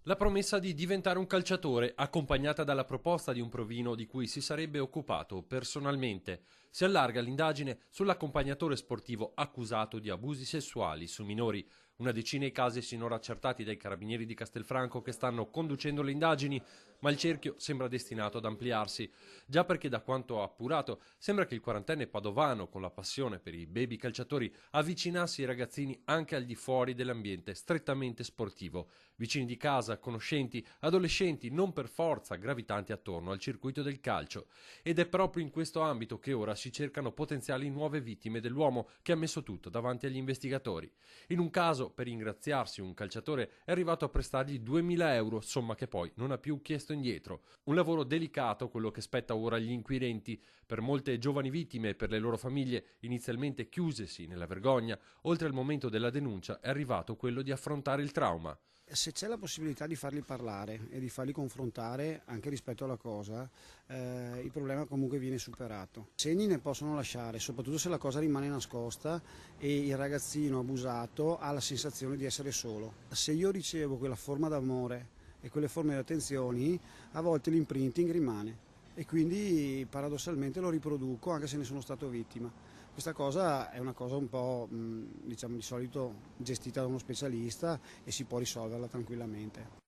La promessa di diventare un calciatore, accompagnata dalla proposta di un provino di cui si sarebbe occupato personalmente. Si allarga l'indagine sull'accompagnatore sportivo accusato di abusi sessuali su minori. Una decina i casi sinora accertati dai carabinieri di Castelfranco che stanno conducendo le indagini, ma il cerchio sembra destinato ad ampliarsi. Già perché da quanto appurato sembra che il quarantenne padovano, con la passione per i baby calciatori, avvicinassi i ragazzini anche al di fuori dell'ambiente strettamente sportivo. Vicini di casa, conoscenti, adolescenti non per forza gravitanti attorno al circuito del calcio. Ed è proprio in questo ambito che ora si cercano potenziali nuove vittime dell'uomo che ha messo tutto davanti agli investigatori. In un caso, per ringraziarsi, un calciatore è arrivato a prestargli 2000 euro, somma che poi non ha più chiesto indietro. Un lavoro delicato quello che spetta ora agli inquirenti. Per molte giovani vittime e per le loro famiglie, inizialmente chiusesi nella vergogna, oltre al momento della denuncia è arrivato quello di affrontare il trauma. Se c'è la possibilità di farli parlare e di farli confrontare anche rispetto alla cosa, il problema comunque viene superato. Segni ne possono lasciare, soprattutto se la cosa rimane nascosta e il ragazzino abusato ha la sensazione di essere solo. Se io ricevo quella forma d'amore e quelle forme di attenzioni, a volte l'imprinting rimane e quindi paradossalmente lo riproduco anche se ne sono stato vittima. Questa cosa è una cosa un po', diciamo, di solito gestita da uno specialista e si può risolverla tranquillamente.